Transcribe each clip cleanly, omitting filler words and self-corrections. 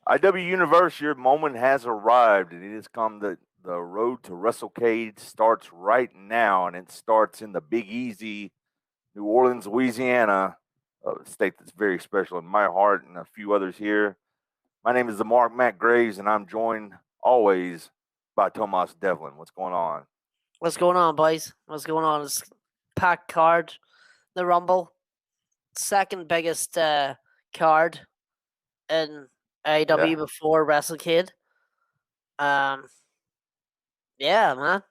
IW Universe, your moment has arrived, and it has come. The road to WrestleCade starts right now, and it starts in the Big Easy, New Orleans, Louisiana, a state that's very special in my heart and a few others here. My name is the Mark Matt Graves, and I'm joined always by Tomas Devlin. What's going on? What's going on, boys? What's going on? It's packed card, the Rumble, second biggest card in AEW Yeah, before WrestleCade. Um, yeah, man.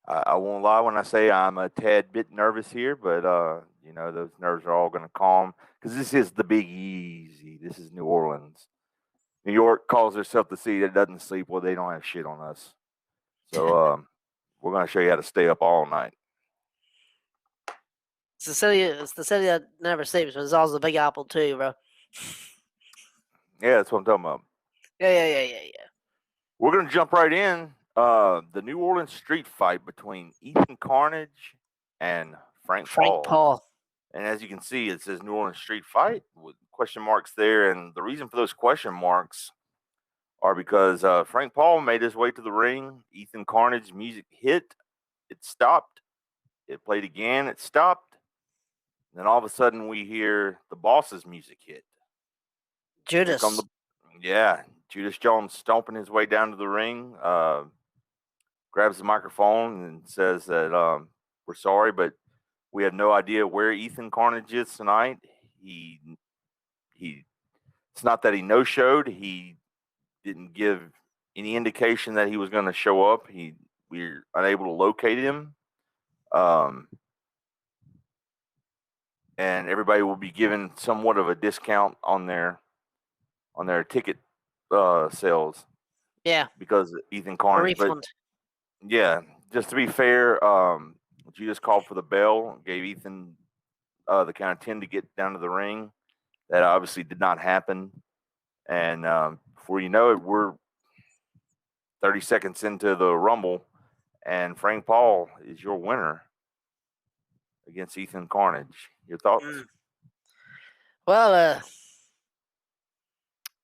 I won't lie when I say I'm a tad bit nervous here, but those nerves are all going to calm because this is the Big Easy. This is New Orleans. New York calls herself the city that doesn't sleep. Well, they don't have shit on us. So we're going to show you how to stay up all night. It's the city. It's the city that never sleeps, but it's also the Big Apple too, bro. Yeah, that's what I'm talking about. Yeah. We're going to jump right in. The New Orleans street fight between Ethan Carnage and Frank Frank Paul. Paul. And as you can see, it says New Orleans street fight with question marks there. And the reason for those question marks are because Frank Paul made his way to the ring. Ethan Carnage's music hit. It stopped. It played again. It stopped. And then all of a sudden, we hear the boss's music hit. Here come Judas. Judas Jones stomping his way down to the ring. Grabs the microphone and says that we're sorry, but we have no idea where Ethan Carnage is tonight. He it's not that he no showed. He didn't give any indication that he was going to show up. We're unable to locate him. And everybody will be given somewhat of a discount on their ticket sales. Yeah. Because Ethan A Carnage. But refund. yeah, just to be fair, Judas called for the bell, gave Ethan the count of 10 to get down to the ring. That obviously did not happen. And before you know it, we're 30 seconds into the Rumble, and Frank Paul is your winner against Ethan Carnage. Your thoughts? Well,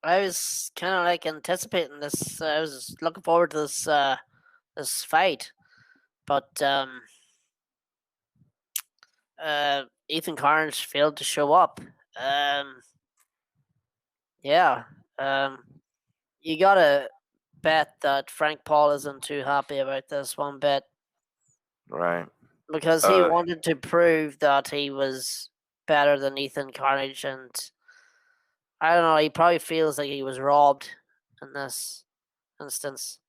I was kind of like anticipating this. I was looking forward to this fight, but Ethan Carnage failed to show up. Um, yeah, you gotta bet that Frank Paul isn't too happy about this one bit Right. because he wanted to prove that he was better than Ethan Carnage, and I don't know. He probably feels like he was robbed in this instance.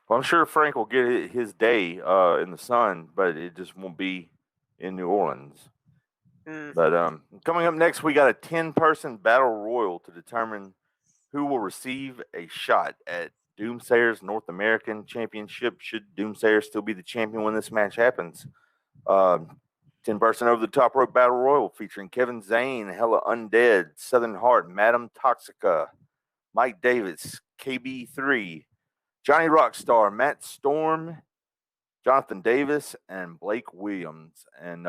Well, I'm sure Frank will get his day in the sun, but it just won't be in New Orleans. But coming up next, we got a 10-person battle royal to determine who will receive a shot at Doomsayer's North American Championship. Should Doomsayer still be the champion when this match happens? 10-person over the top rope battle royal featuring Kevin Zane, Hella Undead, Southern Heart, Madam Toxica, Mike Davis, KB3, Johnny Rockstar, Matt Storm, Jonathan Davis, and Blake Williams. And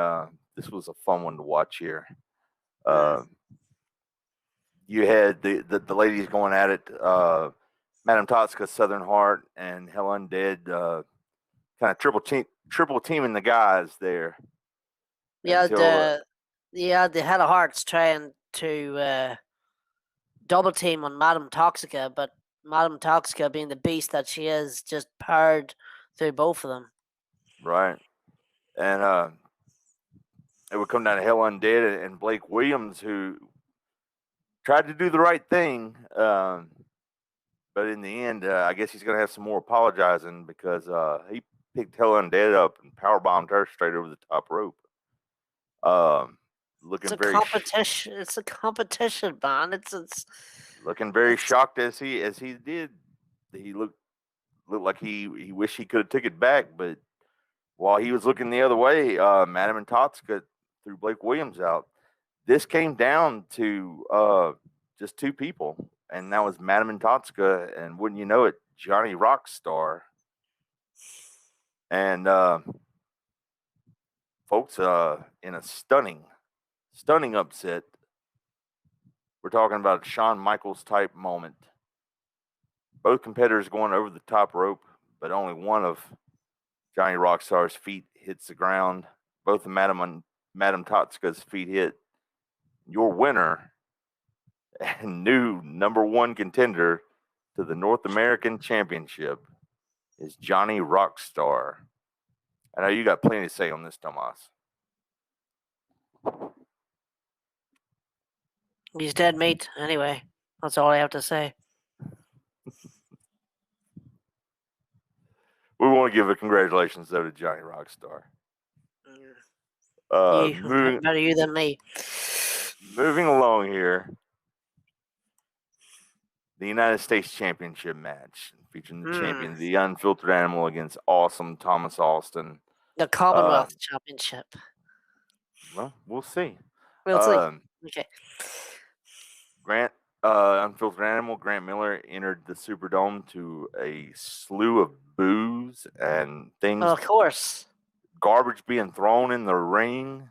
this was a fun one to watch here. You had the ladies going at it. Madam Toxica, Southern Heart, and Hell Undead, kind of triple teaming the guys there. Yeah, the Head of Hearts trying to double team on Madam Toxica, but Madam Toxica, being the beast that she is, just powered through both of them. Right, and it would come down to Hell Undead and Blake Williams, who tried to do the right thing, but in the end, I guess he's going to have some more apologizing because he picked Hell Undead up and powerbombed her straight over the top rope. Looking it's a very competition. It's a competition, man. It's looking very shocked as he did. He looked like he wished he could have took it back, but while he was looking the other way, Madam and Toxica threw Blake Williams out. This came down to just two people, and that was Madam and Toxica, and wouldn't you know it, Johnny Rockstar. And folks, in a stunning upset, We're talking about a Shawn Michaels type moment. Both competitors going over the top rope, but only one of Johnny Rockstar's feet hits the ground. Both of Madame Totska's feet hit. Your winner and new number one contender to the North American Championship is Johnny Rockstar. I know you got plenty to say on this, Tomas. He's dead meat. Anyway, that's all I have to say. We want to give a congratulations, though, to Johnny Rockstar. Better you than me. Moving along here, the United States Championship match featuring the champion, the Unfiltered Animal, against Awesome Thomas Austin. The Commonwealth Championship. Well, we'll see. We'll see. Okay. Unfiltered Animal, Grant Miller entered the Superdome to a slew of boos and things. Well, of course. Garbage being thrown in the ring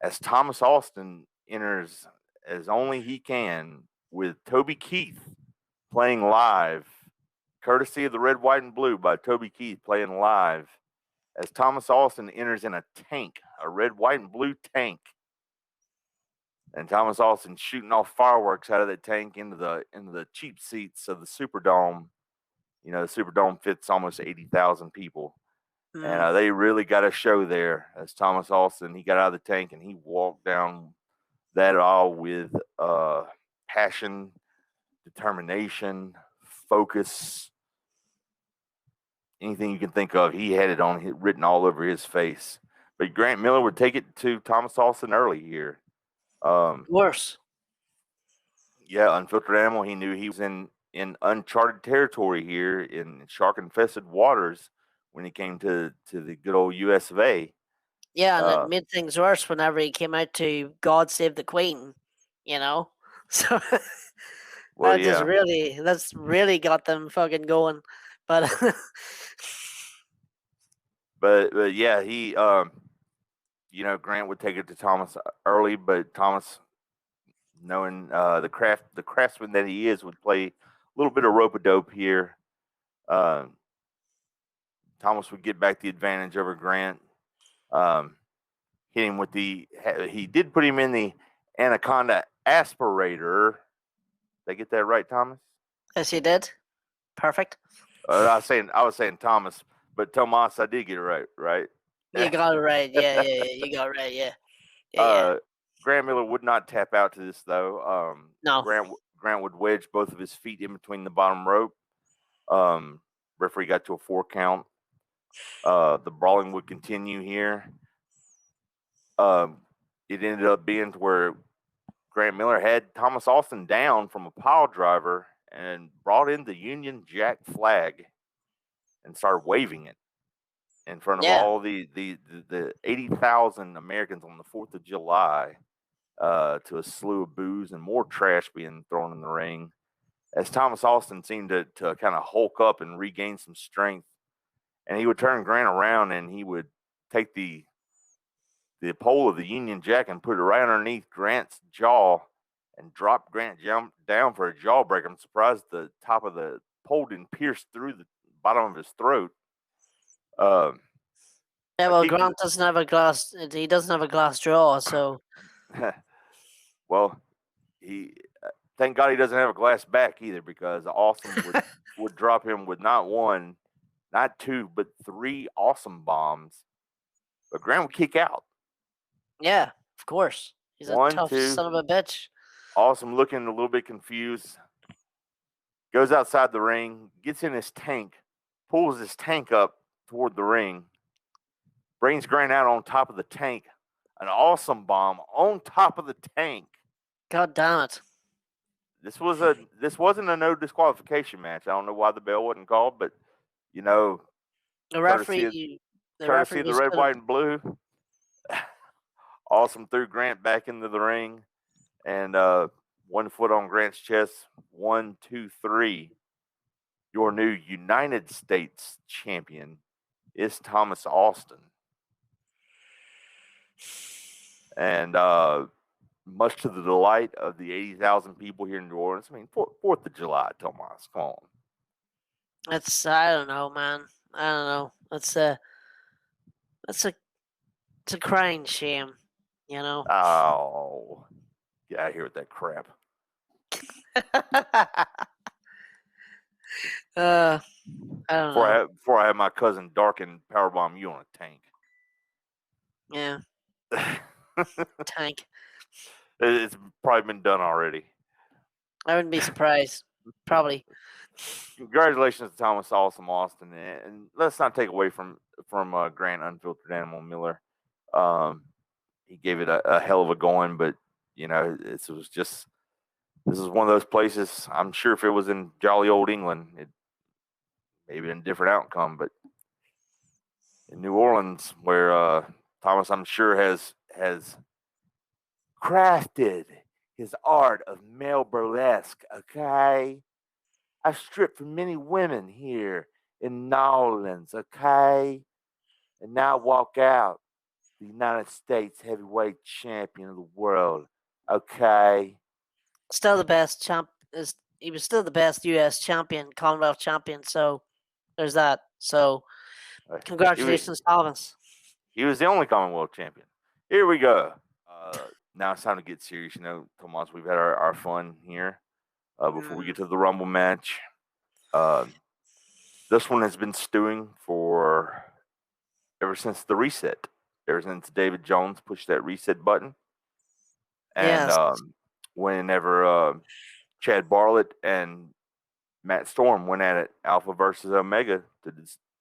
as Thomas Austin enters as only he can with Toby Keith playing live, courtesy of the Red, White, and Blue by Toby Keith playing live, as Thomas Austin enters in a tank, a red, white, and blue tank. And Thomas Austin shooting off fireworks out of that tank into the cheap seats of the Superdome. You know, the Superdome fits almost 80,000 people. And they really got a show there as Thomas Austin, he got out of the tank and he walked down that aisle with passion, determination, focus, anything you can think of. He had it written all over his face. But Grant Miller would take it to Thomas Austin early here. Worse. Yeah, Unfiltered Animal, he knew he was in uncharted territory here in shark-infested waters when he came to the good old US of A. Yeah, and it made things worse whenever he came out to God Save the Queen, you know? So well, that's really got them fucking going. But but yeah, he Grant would take it to Thomas early, but Thomas, knowing the craftsman that he is, would play a little bit of rope-a-dope here. Thomas would get back the advantage over Grant. Hit him with he did put him in the Anaconda aspirator. Did I get that right, Thomas? Yes, you did. Perfect. I was saying Thomas, but Tomas, I did get it right. You got it right. Yeah, you got it right. Yeah. Grant Miller would not tap out to this though. No. Grant would wedge both of his feet in between the bottom rope. Referee got to a 4 count. The brawling would continue here. It ended up being to where Grant Miller had Thomas Austin down from a pile driver and brought in the Union Jack flag and started waving it in front of all the 80,000 Americans on the 4th of July, to a slew of boos and more trash being thrown in the ring, as Thomas Austin seemed to kind of hulk up and regain some strength. And he would turn Grant around and he would take the pole of the Union Jack and put it right underneath Grant's jaw and drop Grant down for a jawbreaker. I'm surprised the top of the pole didn't pierce through the bottom of his throat. Grant doesn't have a glass. He doesn't have a glass jaw, so. Well, thank God he doesn't have a glass back either, because Awesome would drop him with not 1, not 2, but 3 Awesome bombs. But Grant would kick out. Yeah, of course. He's a tough son of a bitch. Awesome looking a little bit confused. Goes outside the ring, gets in his tank, pulls his tank up toward the ring, brings Grant out on top of the tank. An Awesome bomb on top of the tank. God damn it. This wasn't a no disqualification match. I don't know why the bell wasn't called, but the referee courtesy of the Red, White, and Blue. Awesome threw Grant back into the ring, and 1 foot on Grant's chest. 1, 2, 3. Your new United States champion is Thomas Austin. And much to the delight of the 80,000 people here in New Orleans. I mean, 4th of July, Tomas, come on. I don't know, man. I don't know. It's a crying shame, you know. Oh, get out of here with that crap. I don't know. Before I have my cousin Darkin powerbomb you on a tank. Yeah. Tank. It's probably been done already. I wouldn't be surprised. Probably. Congratulations to Thomas Awesome Austin, and let's not take away from Grant Unfiltered Animal Miller. He gave it a hell of a going, but this is one of those places. I'm sure if it was in jolly old England, it maybe been a different outcome, but in New Orleans, where Thomas, I'm sure, has crafted his art of male burlesque. Okay, I stripped for many women here in New Orleans. Okay, and now walk out the United States heavyweight champion of the world. Okay, still the best champ. He was still the best U.S. champion, Commonwealth champion. So there's that. So congratulations, Thomas. He was the only Commonwealth champion. Here we go. Now it's time to get serious. Tomas, we've had our fun here. Before we get to the Rumble match, this one has been stewing for ever since the reset. Ever since David Jones pushed that reset button. And yes. Whenever Chad Bartlett and Matt Storm went at it, Alpha versus Omega, to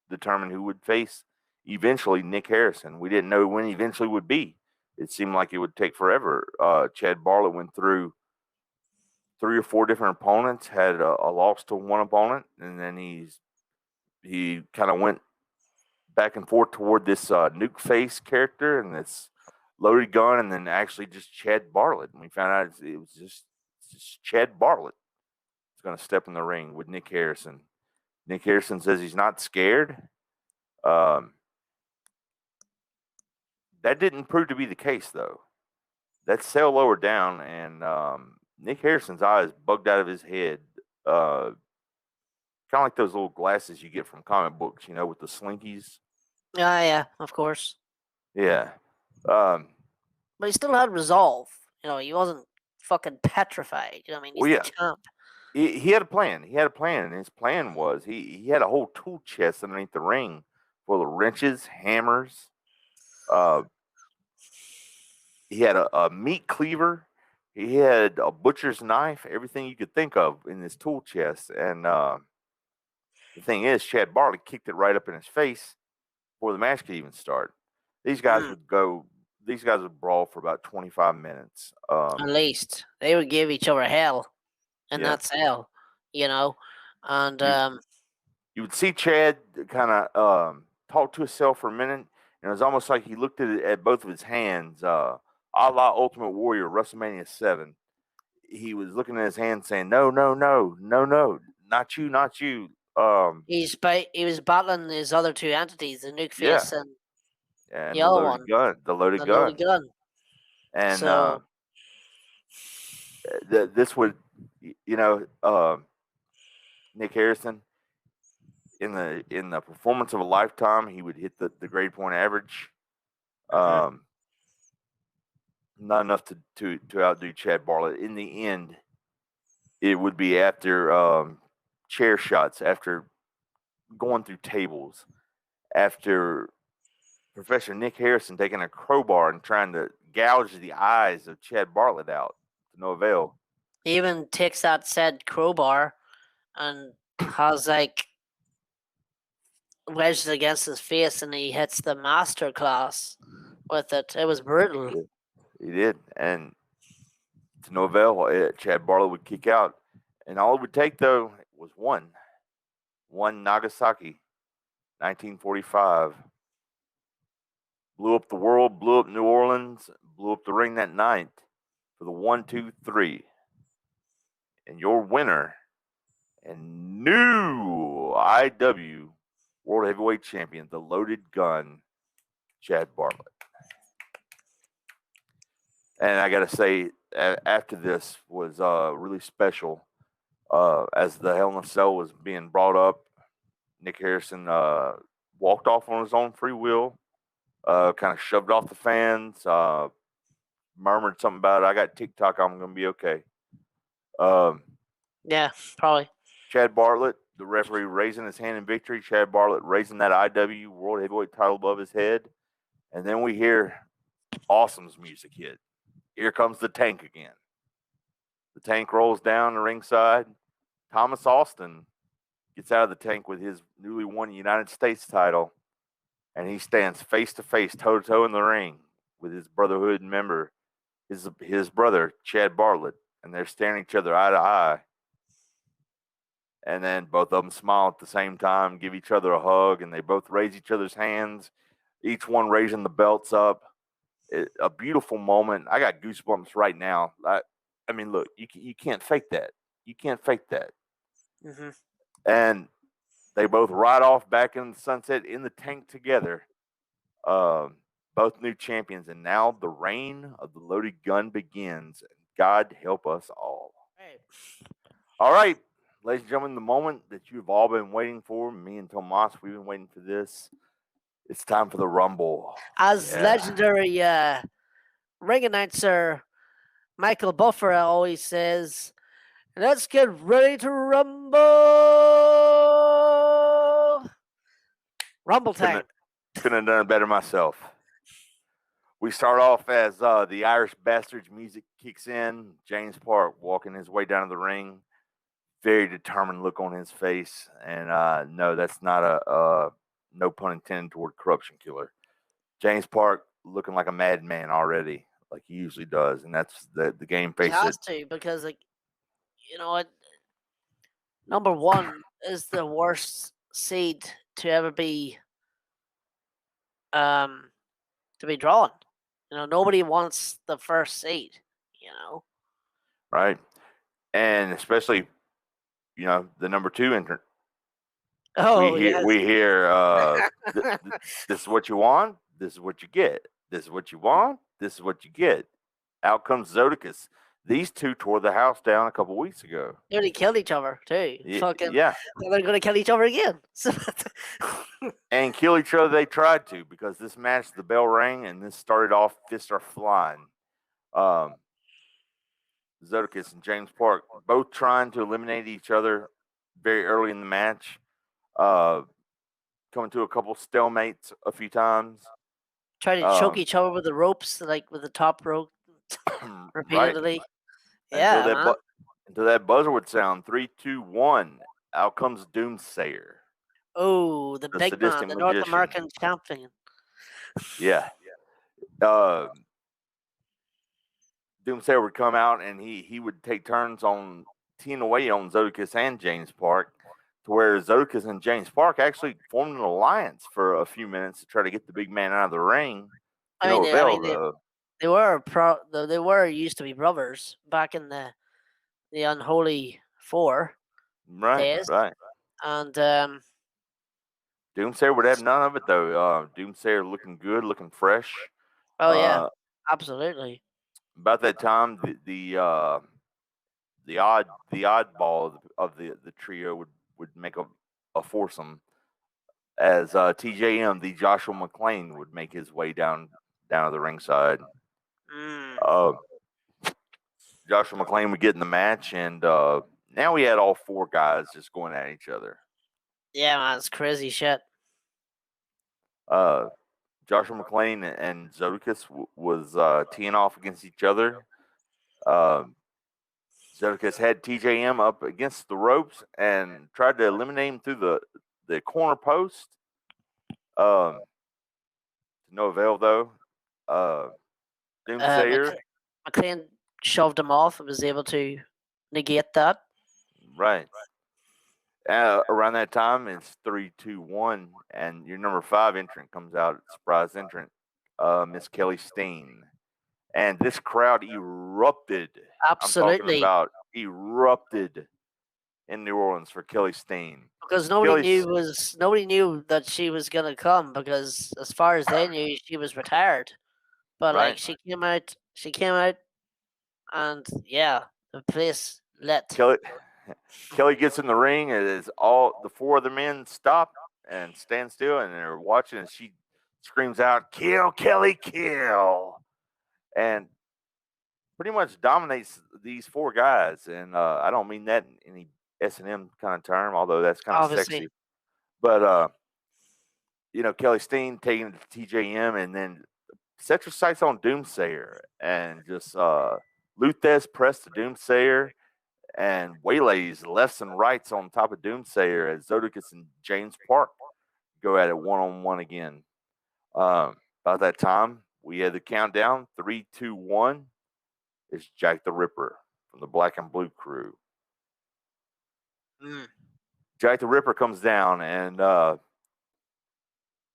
determine who would face eventually Nick Harrison. We didn't know when eventually would be. It seemed like it would take forever. Chad Bartlett went through 3 or 4 different opponents, had a loss to one opponent, and then he kind of went back and forth toward this Nuke Face character and this Loaded Gun, and then actually just Chad Bartlett. And we found out it was just Chad Bartlett is going to step in the ring with Nick Harrison. Nick Harrison says he's not scared. That didn't prove to be the case, though. That cell lowered down, and Nick Harrison's eyes bugged out of his head. Kind of like those little glasses you get from comic books, with the slinkies. Yeah, of course. Yeah. But he still had resolve. He wasn't fucking petrified. I mean, he's the champ. He had a plan. And his plan was he had a whole tool chest underneath the ring full of wrenches, hammers. He had a meat cleaver. He had a butcher's knife, everything you could think of in this tool chest. And the thing is, Chad Bartlett kicked it right up in his face before the match could even start. These guys would brawl for about 25 minutes. At least. They would give each other hell in that cell, And you would see Chad kind of talk to himself for a minute, and it was almost like he looked at both of his hands, a la Ultimate Warrior, WrestleMania 7. He was looking at his hands saying, no, not you, not you. He was battling his other 2 entities, the Nuke Face and the other one. Gun, the loaded gun. And so, this would, Nick Harrison, in the performance of a lifetime, he would hit the grade point average. Not enough to outdo Chad Bartlett. In the end, it would be after chair shots, after going through tables, after Professor Nick Harrison taking a crowbar and trying to gouge the eyes of Chad Bartlett out to no avail. He even takes that said crowbar and has wedged against his face, and he hits the master class with it. It was brutal. He did, and to no avail. Chad Bartlett would kick out, and all it would take, though, was one Nagasaki, 1945. Blew up the world, blew up New Orleans, blew up the ring that night for the 1, 2, 3. And your winner and new IW World Heavyweight Champion, the Loaded Gun, Chad Bartlett. And I got to say, after this was really special. As the Hell in a Cell was being brought up, Nick Harrison walked off on his own free will, kind of shoved off the fans, murmured something about it. I got TikTok. I'm going to be okay. Yeah, probably. Chad Bartlett, the referee, raising his hand in victory. Chad Bartlett raising that IW World Heavyweight title above his head. And then we hear Awesome's music hit. Here comes the Tank again. The Tank rolls down the ringside. Thomas Austin gets out of the Tank with his newly won United States title. And he stands face to face, toe to toe in the ring with his Brotherhood member, his brother, Chad Bartlett. And they're staring each other eye to eye. And then both of them smile at the same time, give each other a hug, and they both raise each other's hands, each one raising the belts up. A beautiful moment. I got goosebumps right now. I mean, look, you can't fake that. You can't fake that. Mm-hmm. And they both ride off back in the sunset in the Tank together. Both new champions, and now the reign of the loaded gun begins. God help us all. Right. All right. Ladies and gentlemen, the moment that you've all been waiting for, me and Tomas, we've been waiting for this. It's time for the Rumble. As legendary ring announcer Michael Buffer always says, let's get ready to rumble. Rumble time. Couldn't have done it better myself. We start off as the Irish Bastards music kicks in. James Park walking his way down to the ring. Very determined look on his face. And no, that's not a no pun intended toward corruption killer. James Park looking like a madman already, like he usually does. And that's the game face. He has to, because, like, you know what? Number one is the worst seed to ever be drawn. You know, nobody wants the first seed, you know. Right. And especially, you know, the number 2 entrant. Oh, we hear this is what you want, this is what you get. This is what you want, this is what you get. Out comes Zodicus. These two tore the house down a couple weeks ago. They already killed each other too. Yeah. They're gonna kill each other again. And kill each other they tried to, because this match, the bell rang, and this started off fists are flying. Zodicus and James Park both trying to eliminate each other very early in the match. Coming to a couple stalemates a few times. Trying to choke each other with the ropes, like with the top rope repeatedly. Right. Yeah, until that buzzer would sound. 3, 2, 1. Out comes Doomsayer. Oh, the big man, the North American champion. Yeah. Doomsayer would come out, and he would take turns on teeing away on Zodicus and James Park, to where Zodicus and James Park actually formed an alliance for a few minutes to try to get the big man out of the ring. They were used to be brothers back in the Unholy Four. Right. And Doomsayer would have none of it though. Doomsayer looking good, looking fresh. Oh yeah, absolutely. About that time, the oddball of the trio would make a foursome, as TJM, the Joshua McClain, would make his way down to the ringside. Joshua McClain would get in the match, and now we had all 4 guys just going at each other. Yeah, man, it's crazy shit. Joshua McClain and Zodicus was teeing off against each other. Zodicus had TJM up against the ropes and tried to eliminate him through the corner post. To no avail, though. Doomsayer. McClain shoved him off and was able to negate that. Right. Around that time, it's 3, 2, 1, and your number 5 entrant comes out, surprise entrant, Miss Kelly Steen. And this crowd erupted. Absolutely. I'm talking about erupted in New Orleans for Kelly Steen. Because nobody knew that she was gonna come, because as far as they knew, she was retired. But like, she came out She came out, and yeah, the place lit. Kelly gets in the ring, and it's all the four of the men stop and stand still, and they're watching. And she screams out, "Kill, Kelly, kill!" and pretty much dominates these four guys. And I don't mean that in any S&M kind of term, although that's kind of sexy. But Kelly Steen taking it to TJM, and then set your sights on Doomsayer, and just Luthez press the Doomsayer, and waylays lefts and rights on top of Doomsayer as Zodicus and James Park go at it one-on-one again. About that time, we had the countdown, 3, 2, 1. It's Jack the Ripper from the Black and Blue crew. Jack the Ripper comes down, and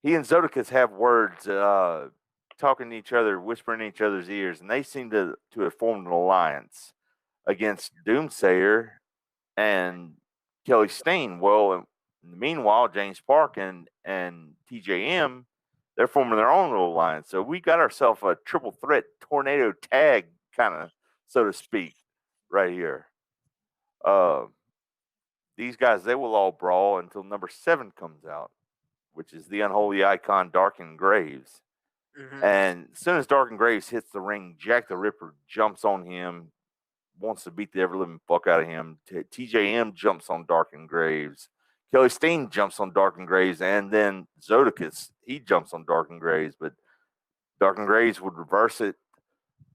he and Zodicus have words, talking to each other, whispering in each other's ears, and they seem to have formed an alliance against Doomsayer and Kelly Steen. Well, meanwhile, James Park and TJM, they're forming their own little alliance. So we got ourselves a triple threat tornado tag, kind of, so to speak, right here. These guys, they will all brawl until number 7 comes out, which is the unholy icon Darken Graves. And as soon as Darken Graves hits the ring, Jack the Ripper jumps on him, wants to beat the ever living fuck out of him. TJM jumps on Darken Graves. Kelly Steen jumps on Darken Graves, and then Zodicus, he jumps on Darken Graves, but Darken Graves would reverse it,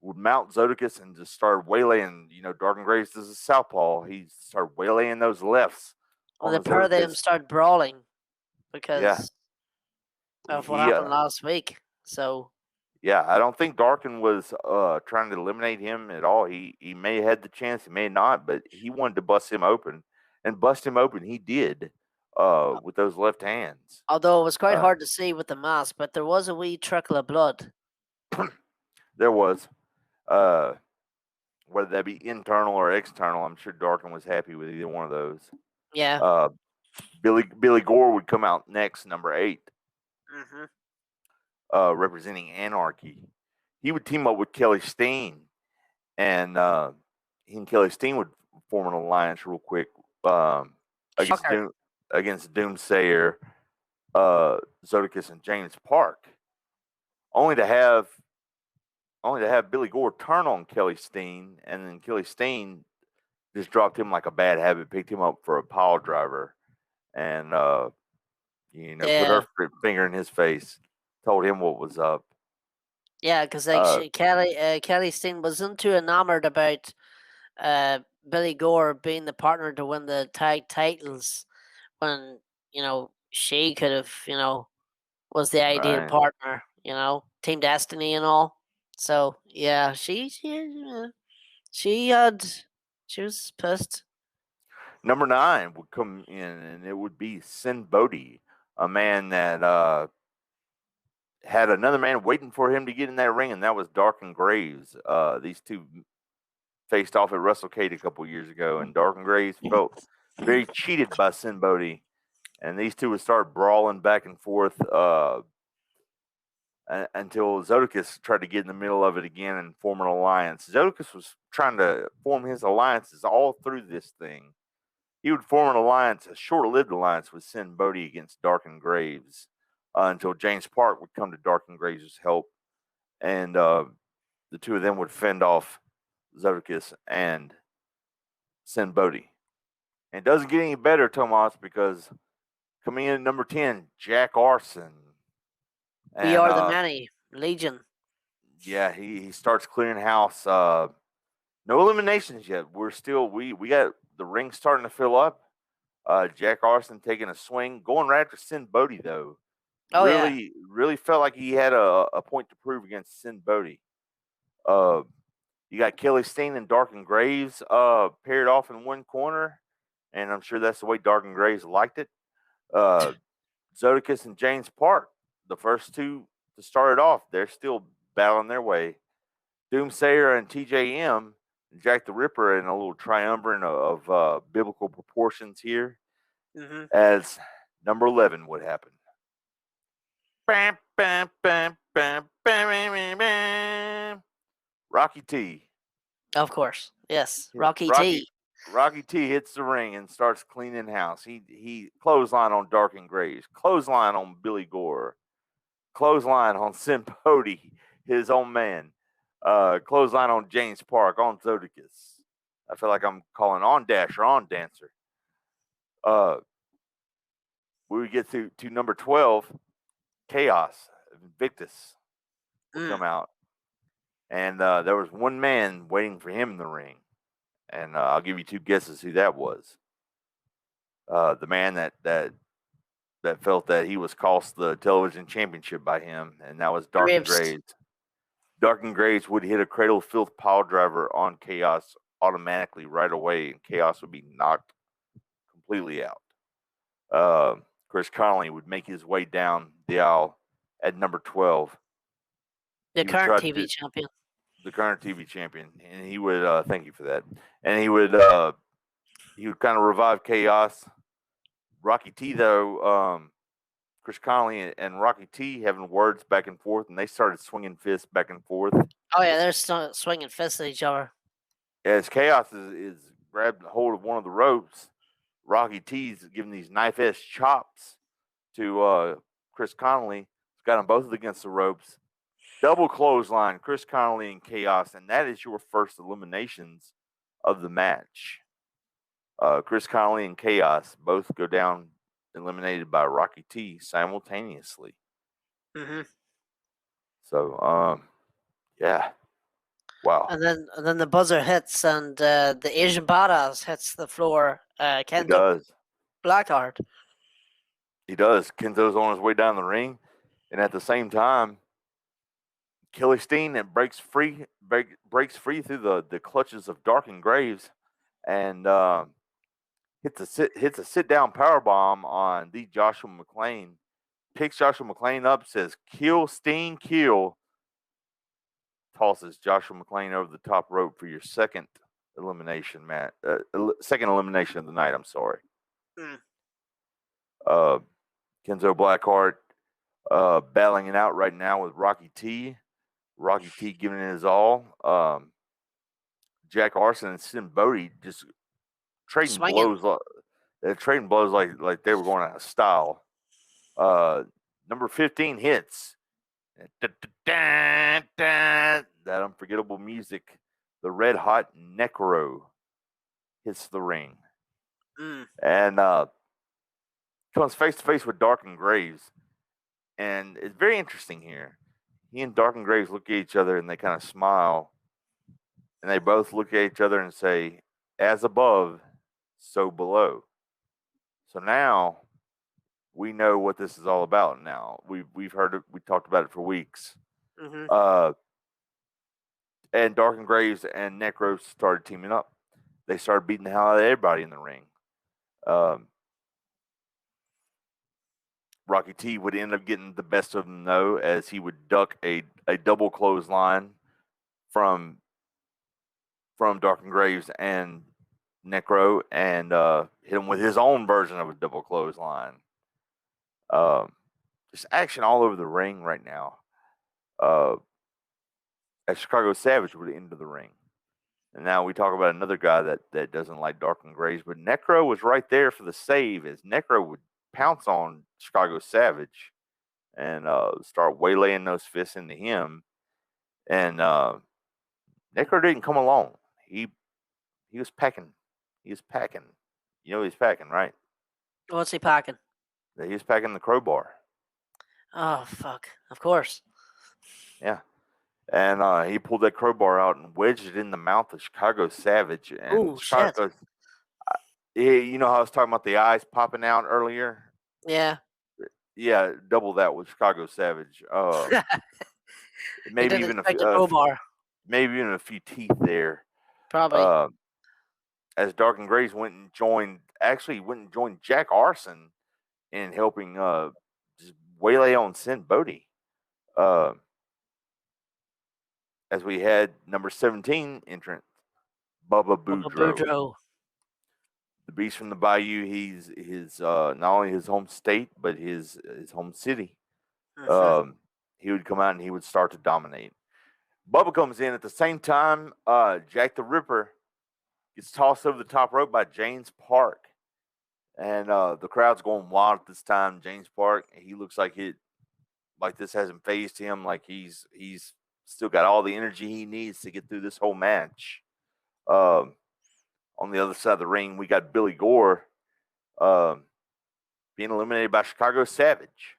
would mount Zodicus, and just start waylaying. Darken Graves is a southpaw. He started waylaying those lefts. Well, the pair of them started brawling because of what happened last week. So yeah, I don't think Darken was trying to eliminate him at all. He may have had the chance, he may not, but he wanted to bust him open, and bust him open he did with those left hands. Although it was quite hard to see with the mask, but there was a wee trickle of blood. There was. Whether that be internal or external, I'm sure Darken was happy with either one of those. Yeah. Billy Gore would come out next, number 8. Representing Anarchy. He would team up with Kelly Steen, and he and Kelly Steen would form an alliance real quick against Doomsayer, Zodicus, and James Park, only to have Billy Gore turn on Kelly Steen, and then Kelly Steen just dropped him like a bad habit, picked him up for a pile driver, and put her finger in his face, told him what was up. Yeah, because Kelly Steen wasn't too enamored about Billy Gore being the partner to win the tag titles when she could have was the ideal partner, Team Destiny and all. So yeah, she was pissed. Number 9 would come in, and it would be Sin Bodhi, a man that had another man waiting for him to get in that ring, and that was Darken Graves. These two faced off at WrestleCade a couple years ago, and Darken Graves felt very cheated by Sin Bodhi, and these two would start brawling back and forth until Zodicus tried to get in the middle of it again and form an alliance. Zodicus was trying to form his alliances all through this thing. He would form an alliance, a short-lived alliance with Sin Bodhi against Darken Graves until James Park would come to Darken Graves' help, and the two of them would fend off Zodicus and Sin Bodhi. And it doesn't get any better, Tomas, because coming in at number 10, Jack Arson. We are the many, Legion. Yeah, he starts clearing house. No eliminations yet. We got the ring starting to fill up. Jack Arson taking a swing, going right after Sin Bodhi, though. Really felt like he had a point to prove against Sin Bodhi. You got Kelly Steen and Darken Graves paired off in one corner, and I'm sure that's the way Darken Graves liked it. Zodicus and James Park, the first two to start it off, they're still battling their way. Doomsayer and TJM, Jack the Ripper, in a little triumvirate of biblical proportions here, as number 11 would happen. Rocky T. Of course. Yes. Rocky Rocky T. Rocky T hits the ring and starts cleaning house. He clothesline on Darkin Graves, clothesline on Billy Gore, clothesline on Sin Bodhi, his own man, clothesline on James Park, on Zodicus. I feel like I'm calling on Dasher, on Dancer. We get to number 12, Chaos, Invictus will come out. And there was one man waiting for him in the ring. And I'll give you two guesses who that was. The man that felt that he was cost the television championship by him, and that was Darkin Graves. Darkin Graves would hit a cradle filth pile driver on Chaos automatically right away, and Chaos would be knocked completely out. Chris Connolly would make his way down the aisle at number 12. The current TV champion. The current TV champion, and he would thank you for that. And he would kind of revive Chaos. Rocky T, though, Chris Connolly and Rocky T having words back and forth, and they started swinging fists back and forth. Oh yeah, they're swinging fists at each other. As Chaos is grabbed hold of one of the ropes, Rocky T's giving these knife-edge chops to Chris Connolly. Got them both against the ropes. Double clothesline, Chris Connolly and Chaos, and that is your first eliminations of the match. Chris Connolly and Chaos both go down eliminated by Rocky T simultaneously. Mm-hmm. So, yeah. Wow. And then the buzzer hits, and the Asian badass hits the floor. Kento he does. Blackheart. He does. Kento's on his way down the ring, and at the same time, Kelly Steen breaks free through the clutches of Darkin Graves, and hits a sit down power bomb on the Joshua McClain. Picks Joshua McClain up, says "Kill Steen, kill." Tosses Joshua McClain over the top rope for your second elimination match. Second elimination of the night. I'm sorry. Kenzo Blackheart battling it out right now with Rocky T. Rocky T giving it his all. Jack Arson and Sin Bodhi just trading blows. Trading blows like they were going out of style. Number 15 hits. That unforgettable music. The red hot Necro hits the ring. And comes face to face with Darkin Graves. And it's very interesting here. He and Darkin Graves look at each other and they kind of smile. And they both look at each other and say, "As above, so below." So now we know what this is all about. Now we've heard it. We talked about it for weeks. And Darkin Graves and Necro started teaming up. They started beating the hell out of everybody in the ring. Rocky T would end up getting the best of them, though, as he would duck a double clothesline from Darkin Graves and Necro and hit him with his own version of a double clothesline. Just action all over the ring right now. As Chicago Savage would enter the ring. And now we talk about another guy that doesn't like Darkin Graves, but Necro was right there for the save as Necro would pounce on Chicago Savage and start waylaying those fists into him. And Necro didn't come alone. He was packing. He was packing. You know he's packing, right? What's he packing? He was packing the crowbar. Oh, fuck. Of course. Yeah. And he pulled that crowbar out and wedged it in the mouth of Chicago Savage. And Chicago, you know how I was talking about the eyes popping out earlier? Yeah. Yeah, double that with Chicago Savage. Maybe even a few teeth there. Probably. As Darkin Graves went and joined Jack Arson in helping just waylay on Sin Bodhi. As we had number 17 entrant, Bubba Boudreaux. The Beast from the Bayou. He's his not only his home state, but his home city. He would come out and he would start to dominate. Bubba comes in at the same time. Jack the Ripper gets tossed over the top rope by James Park. And the crowd's going wild at this time. James Park, he looks like this hasn't phased him. Like he's still got all the energy he needs to get through this whole match. On the other side of the ring, we got Billy Gore being eliminated by Chicago Savage.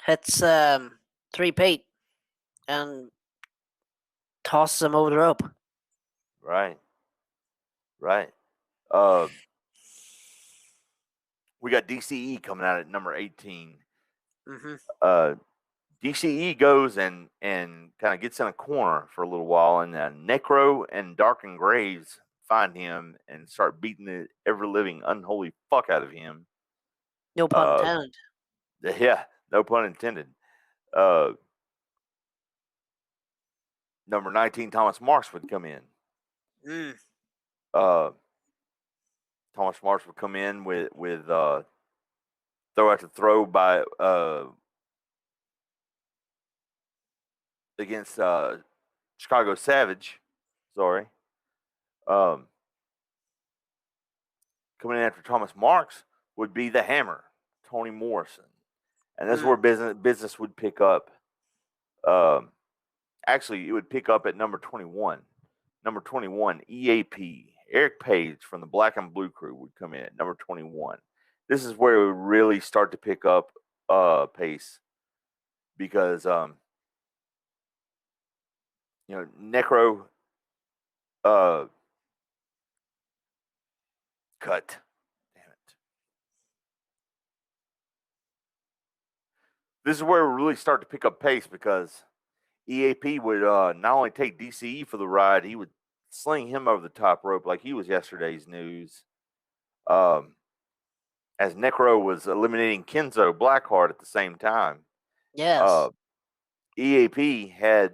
Hits 3-Pete and tosses him over the rope. Right. We got DCE coming out at number 18. Mm-hmm. DCE goes and kind of gets in a corner for a little while, and Necro and Dark and Graves find him and start beating the ever living unholy fuck out of him. No pun intended. Yeah, no pun intended. Number 19, Thomas Marks would come in. Thomas Marks would come in with throw after throw by against Chicago Savage. Sorry. Coming in after Thomas Marks would be the Hammer, Tony Morrison. And that's where business would pick up. Actually, it would pick up at number 21. Number 21, EAP. Eric Page from the Black and Blue Crew would come in at number 21. This is where it would really start to pick up pace because, Necro cut. Damn it. This is where we really start to pick up pace because EAP would not only take DCE for the ride, he would sling him over the top rope like he was yesterday's news. As Necro was eliminating Kenzo Blackheart at the same time. Yes. EAP had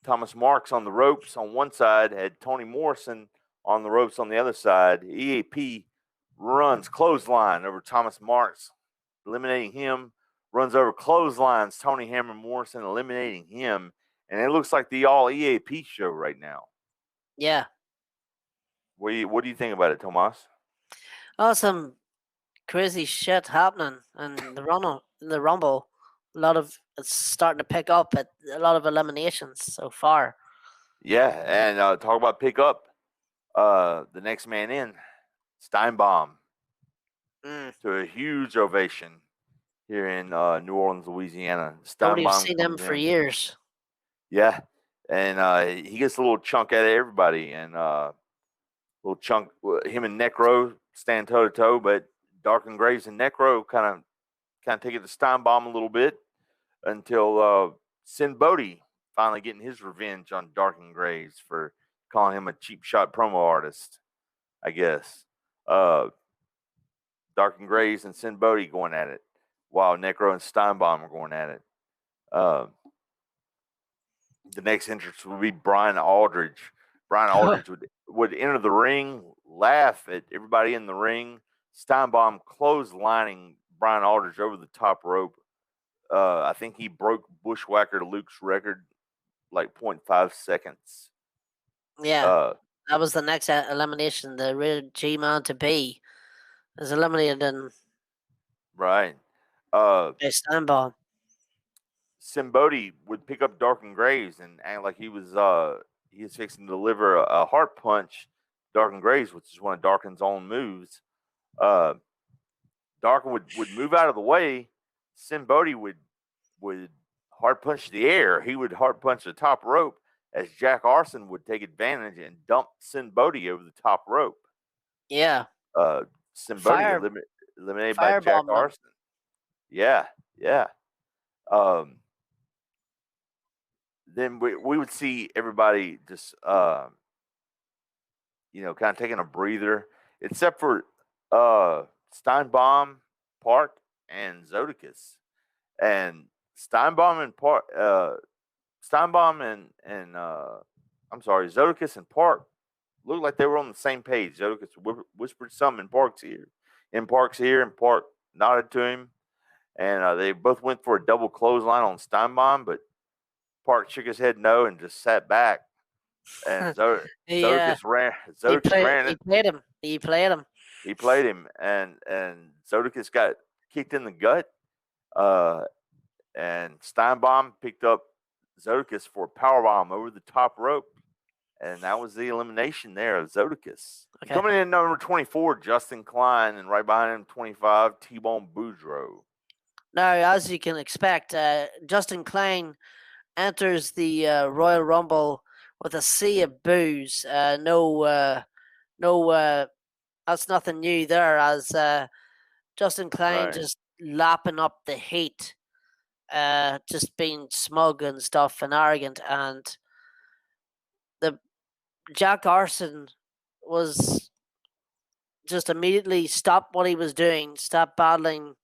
Thomas Marks on the ropes on one side, had Tony Morrison on the ropes on the other side. EAP runs clothesline over Thomas Marks, eliminating him, runs over clotheslines Tony Hammer Morrison, eliminating him. And it looks like the all EAP show right now. Yeah. What do you think about it, Tomas? Some crazy shit happening in the Rumble. It's starting to pick up at a lot of eliminations so far. Yeah, and talk about pick up. The next man in, Steinbaum, to a huge ovation here in New Orleans, Louisiana. Nobody's seen him for years. Yeah, and he gets a little chunk out of everybody, and little chunk. Him and Necro stand toe to toe, but Dark and Graves and Necro kind of take it to Steinbaum a little bit until Sin Bodhi finally getting his revenge on Dark and Graves for calling him a cheap shot promo artist, I guess. Dark and Graves and Sin Bodhi going at it, while Necro and Steinbaum are going at it. The next entrance would be Brian Aldridge. Brian Aldridge would enter the ring, laugh at everybody in the ring. Steinbaum clotheslining Brian Aldridge over the top rope. I think he broke Bushwhacker Luke's record like 0.5 seconds. Yeah, that was the next elimination. The real G-Man to be is eliminated in right. Steinbaum. Simbodi would pick up Dark and Graves and act like he was fixing to deliver a heart punch. Dark and Graves, which is one of Darkin's own moves. Darkin would move out of the way. Simbodi would heart punch the air. He would heart punch the top rope as Jack Arson would take advantage and dump Simbodi over the top rope. Yeah. Simbodi eliminated by Jack Arson. Yeah. Then we would see everybody just kind of taking a breather, except for Steinbaum, Park, and Zodicus. And Steinbaum and Zodicus and Park looked like they were on the same page. Zodicus whispered something in Park's ear. And Park nodded to him. And they both went for a double clothesline on Steinbaum, but Park shook his head no and just sat back. And Zodicus ran. Zodicus ran it. He played him. He played him, and Zodicus got kicked in the gut. And Steinbaum picked up Zodicus for a powerbomb over the top rope. And that was the elimination there of Zodicus. Okay. Coming in at number 24, Justin Klein, and right behind him, 25, T-Bone Boudreaux. Now, as you can expect, Justin Klein enters the Royal Rumble with a sea of boos. No, that's nothing new there, as Justin Klein just lapping up the heat, just being smug and stuff and arrogant, and the Jack Arson was just immediately stopped what he was doing, stopped battling,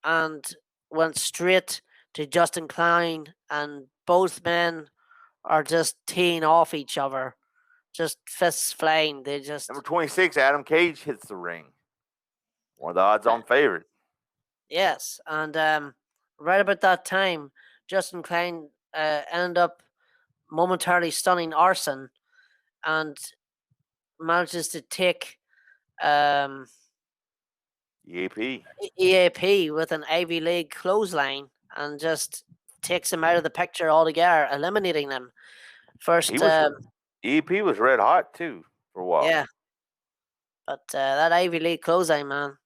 and went straight to Justin Klein, and both men are just teeing off each other, just fists flying. They just number 26, Adam Cage hits the ring. One of the odds-on favorite. Yes, and right about that time, Justin Klein ended up momentarily stunning Arson, and manages to take EAP with an Ivy League clothesline and just takes him out of the picture altogether, eliminating them. First, EAP was red hot too for a while. Yeah, but that Ivy League clothesline, man,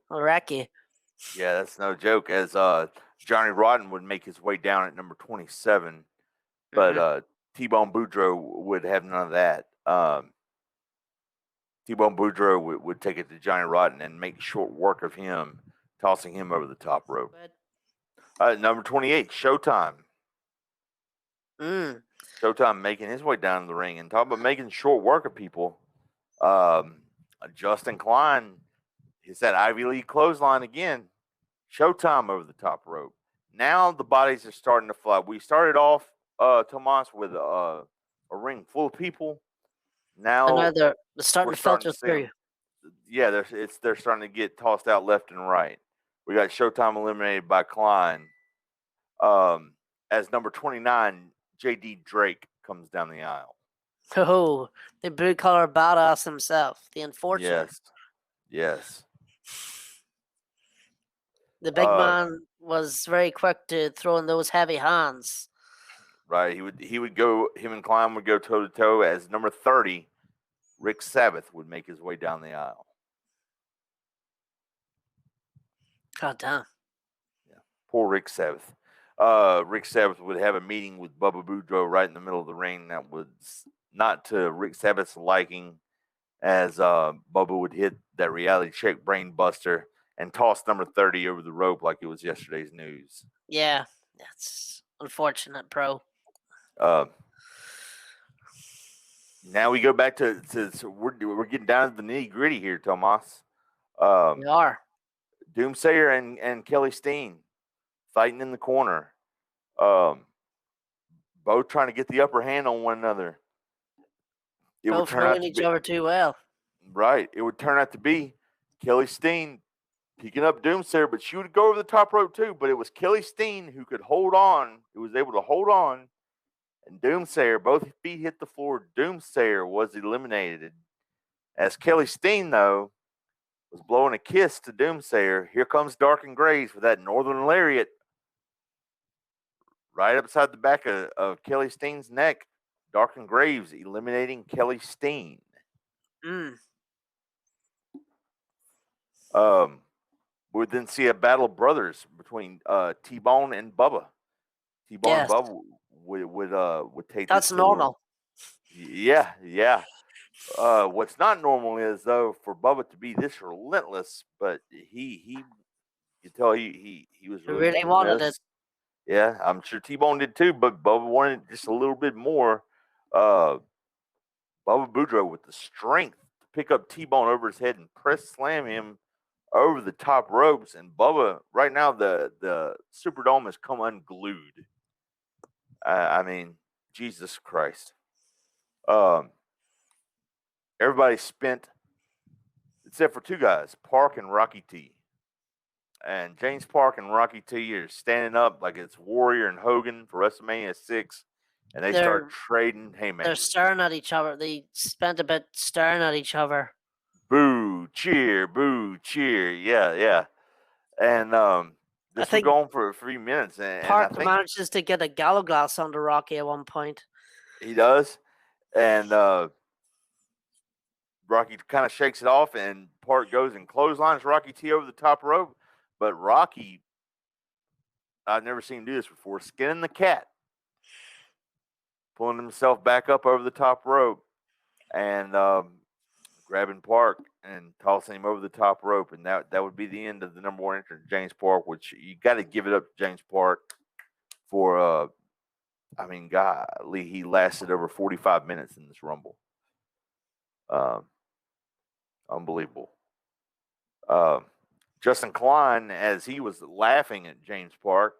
will wreck you. Yeah, that's no joke. As Johnny Rotten would make his way down at number 27, but T-Bone Boudreaux would have none of that. T-Bone Boudreaux would take it to Johnny Rotten and make short work of him, tossing him over the top rope. Number 28, Showtime. Showtime making his way down to the ring, and talk about making short work of people. Justin Klein hits that Ivy League clothesline again. Showtime over the top rope. Now the bodies are starting to fly. We started off, Tomas, with a ring full of people. Now they're starting to filter through. Yeah, they're starting to get tossed out left and right. We got Showtime eliminated by Klein. As number 29, J.D. Drake comes down the aisle. Oh, the blue collar badass himself, the unfortunate. Yes. The big man was very quick to throw in those heavy hands. Right, he would go. Him and Klein would go toe to toe. As number 30, Rick Sabbath would make his way down the aisle. God damn. Yeah, poor Rick Sabbath. Rick Sabbath would have a meeting with Bubba Boudreaux right in the middle of the ring. That was not to Rick Sabbath's liking, as Bubba would hit that reality check brain buster and toss number 30 over the rope like it was yesterday's news. Yeah, that's unfortunate, bro. Now we go back to we're getting down to the nitty gritty here, Tomas. We are. Doomsayer and Kelly Steen fighting in the corner. Both trying to get the upper hand on one another. Both knowing each other too well. Right. It would turn out to be Kelly Steen picking up Doomsayer, but she would go over the top rope too. But it was Kelly Steen who could hold on, who was able to hold on. And Doomsayer, both feet hit the floor. Doomsayer was eliminated. As Kelly Steen, though, was blowing a kiss to Doomsayer. Here comes Dark and Graves with that Northern Lariat right upside the back of Kelly Steen's neck. Dark and Graves eliminating Kelly Steen. We would then see a battle of brothers between T-Bone and Bubba. T-Bone and Bubba would take that's normal. Yeah. What's not normal is, though, for Bubba to be this relentless, but he you tell he was really wanted it. Yeah, I'm sure T-Bone did too, but Bubba wanted just a little bit more. Bubba Boudreaux with the strength to pick up T-Bone over his head and press slam him over the top ropes. And Bubba, right now, the Superdome has come unglued. I mean, Jesus Christ. Everybody spent, except for two guys, Park and Rocky T. and James Park and Rocky T are standing up like it's Warrior and Hogan for WrestleMania 6, and they start trading haymakers. They're staring at each other. They spent a bit staring at each other. Boo, cheer, yeah. And this was going for 3 minutes. And Park I think manages to get a gallo glass onto Rocky at one point. He does. And Rocky kind of shakes it off, and Park goes and clotheslines Rocky T over the top rope. But Rocky, I've never seen him do this before, skinning the cat, pulling himself back up over the top rope, and grabbing Park and tossing him over the top rope. And that would be the end of the number one entrant, James Park, which you got to give it up to James Park for, golly, he lasted over 45 minutes in this Rumble. Unbelievable. Justin Klein, as he was laughing at James Park,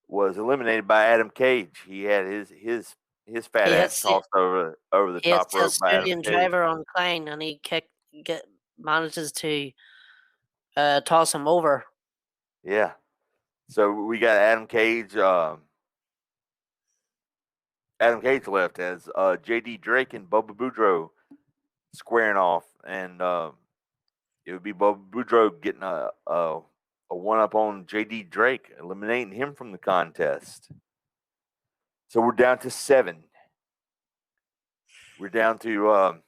was eliminated by Adam Cage. He had his fat ass tossed over the top rope by Adam Cage. Driver on Klein, and he manages to toss him over. Yeah. So we got Adam Cage. Adam Cage left as J.D. Drake and Bubba Boudreaux squaring off, and it would be Bubba Boudreaux getting a one-up on J.D. Drake, eliminating him from the contest. So we're down to 7. We're down to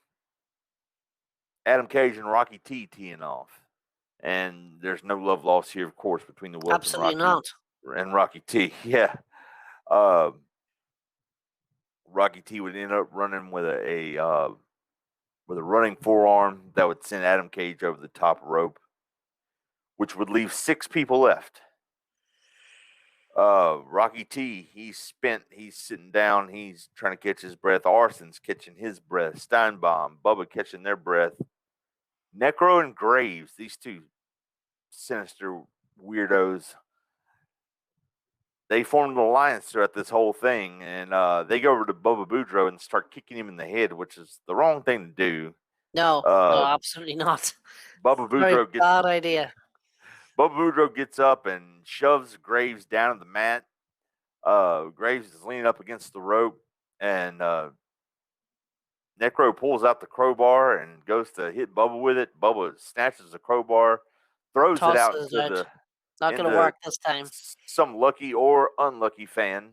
Adam Cage and Rocky T teeing off. And there's no love lost here, of course, between the Wilds and Rocky T. Yeah. Rocky T would end up running with a running forearm that would send Adam Cage over the top rope, which would leave 6 people left. Rocky T, he's spent. He's sitting down. He's trying to catch his breath. Arson's catching his breath. Steinbaum, Bubba catching their breath. Necro and Graves, these two sinister weirdos, they formed an alliance throughout this whole thing, and they go over to Bubba Boudreaux and start kicking him in the head, which is the wrong thing to do. No, absolutely not. Bubba Boudreaux bad idea. Bubba Boudreaux gets up and shoves Graves down to the mat. Graves is leaning up against the rope, and Necro pulls out the crowbar and goes to hit Bubba with it. Bubba snatches the crowbar, throws it out into the... Not going to work this time. Some lucky or unlucky fan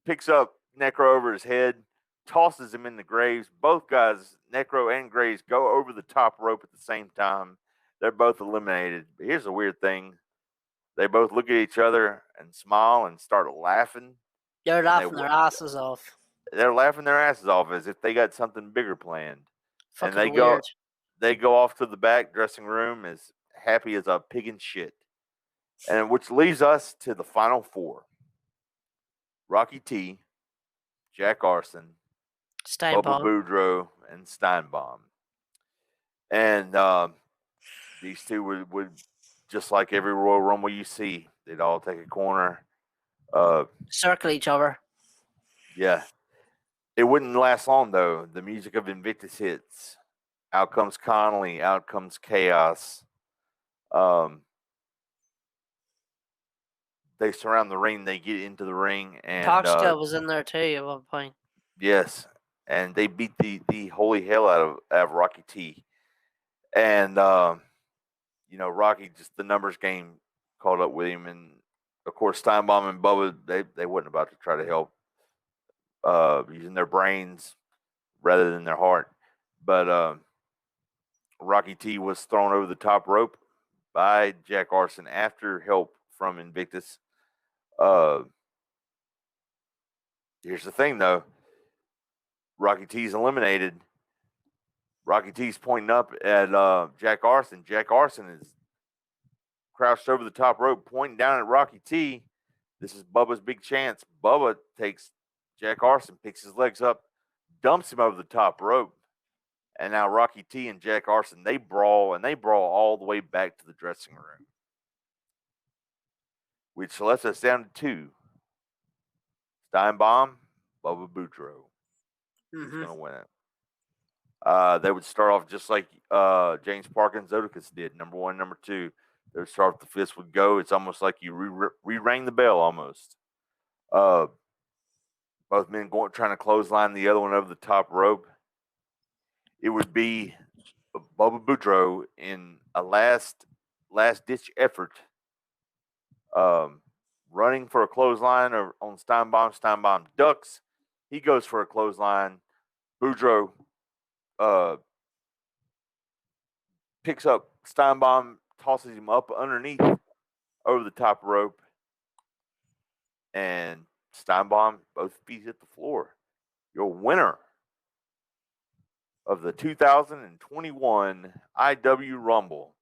picks up Necro over his head, tosses him in the Graves. Both guys, Necro and Graves, go over the top rope at the same time. They're both eliminated. But here's the weird thing. They both look at each other and smile and start laughing. They're laughing their asses off. They're laughing their asses off as if they got something bigger planned. Fucking and weird. They go off to the back dressing room as happy as a pig in shit. And which leaves us to the final 4. Rocky T, Jack Arson, Bubba Boudreaux, and Steinbaum. And these two would just like every Royal Rumble you see, they'd all take a corner. Circle each other. Yeah. It wouldn't last long, though. The music of Invictus hits. Out comes Connolly. Out comes Chaos. They surround the ring. They get into the ring, and Toxica was in there too at one point. Yes, and they beat the holy hell out of Rocky T. And Rocky, just the numbers game caught up with him, and of course Steinbaum and Bubba they wasn't about to try to help using their brains rather than their heart. But Rocky T was thrown over the top rope by Jack Arson after help from Invictus. Here's the thing, though. Rocky T's eliminated. Rocky T's pointing up at Jack Arson. Jack Arson is crouched over the top rope, pointing down at Rocky T. This is Bubba's big chance. Bubba takes Jack Arson, picks his legs up, dumps him over the top rope. And now Rocky T and Jack Arson, they brawl all the way back to the dressing room, which left us down to 2. Steinbaum, Bubba Boudreaux. Who's going to win it? They would start off just like James Parkins Oticus did, number 1, number 2. They would start off, the fist would go. It's almost like you re-rang the bell almost. Both men trying to clothesline the other one over the top rope. It would be Bubba Boudreaux in a last ditch effort, running for a clothesline on Steinbaum. Steinbaum ducks. He goes for a clothesline. Boudreaux picks up Steinbaum, tosses him up underneath over the top rope, and Steinbaum, both feet hit the floor. Your winner of the 2021 IW Rumble,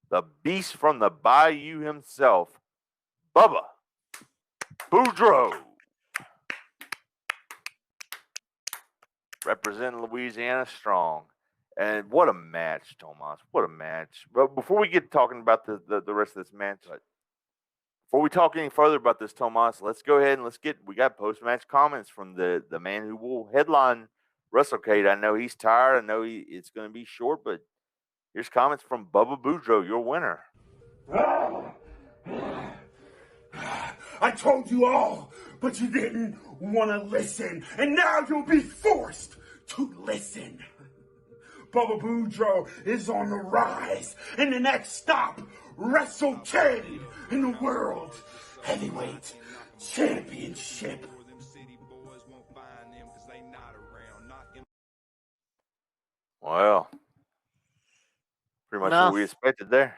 the beast from the Bayou himself, Bubba Boudreaux. Representing Louisiana strong. And what a match, Tomas. What a match. But before we get talking about the rest of this match, before we talk any further about this, Tomas, let's go ahead and we got post-match comments from the man who will headline WrestleCade. I know he's tired. I know it's going to be short, but here's comments from Bubba Boudreaux, your winner. I told you all, but you didn't want to listen, and now you'll be forced to listen. Bubba Boudreaux is on the rise, and the next stop, WrestleCade in the World Heavyweight Championship. Well, pretty much what we expected there.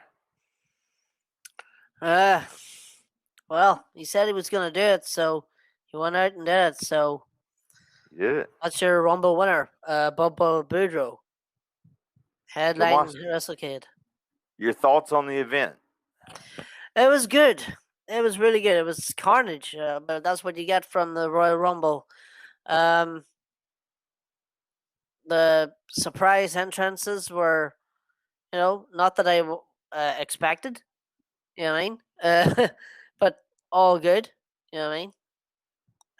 Well, he said he was going to do it, so he went out and did it. So he did it. That's your Rumble winner, Bubba Boudreaux. Headline WrestleCade. Your thoughts on the event? It was good. It was really good. It was carnage, but that's what you get from the Royal Rumble. The surprise entrances were, not that I expected. You know what I mean? But all good. You know what I mean?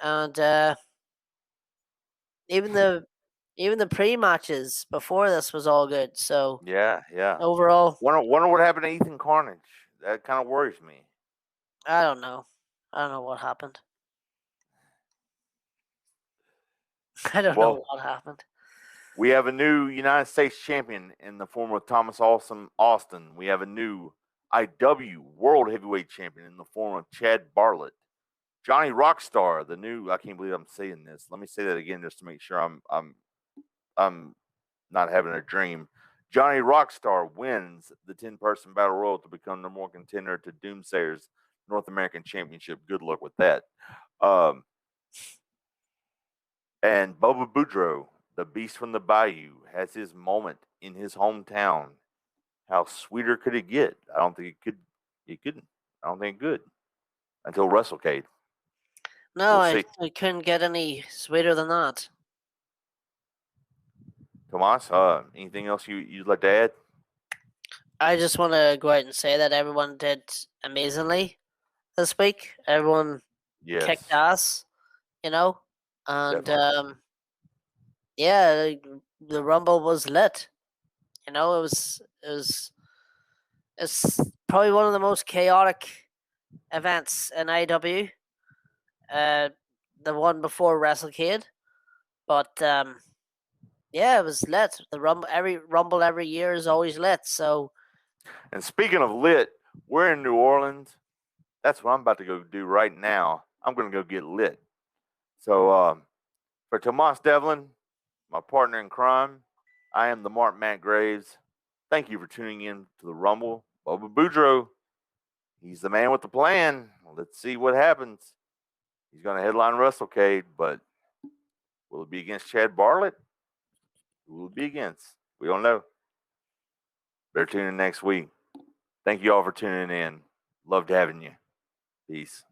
And even the pre-matches before this was all good. So yeah. Overall, wonder what happened to Ethan Carnage. That kind of worries me. I don't know what happened. I don't know what happened. We have a new United States champion in the form of Thomas Austin. We have a new IW World Heavyweight Champion in the form of Chad Bartlett. Johnny Rockstar, the new, I can't believe I'm saying this. Let me say that again just to make sure I'm not having a dream. Johnny Rockstar wins the 10-person Battle Royal to become the more contender to Doomsayer's North American Championship. Good luck with that. And Bubba Boudreaux, the beast from the Bayou, has his moment in his hometown. How sweeter could it get? I don't think it could. It couldn't. I don't think it could until WrestleCade. No, I couldn't get any sweeter than that. Tomas, anything else you'd like to add? I just want to go out and say that everyone did amazingly this week. Everyone kicked ass, and yeah, the Rumble was lit. It's probably one of the most chaotic events in IW. The one before WrestleCade, but yeah, it was lit. The Rumble every year is always lit. So, and speaking of lit, we're in New Orleans. That's what I'm about to go do right now. I'm going to go get lit. So, for Tomas Devlin, my partner in crime, I am the Mark Matt Graves. Thank you for tuning in to the Rumble. Bubba Boudreaux, he's the man with the plan. Let's see what happens. He's going to headline WrestleCade, but will it be against Chad Bartlett? Who will it be against? We don't know. Better tune in next week. Thank you all for tuning in. Loved having you. Peace.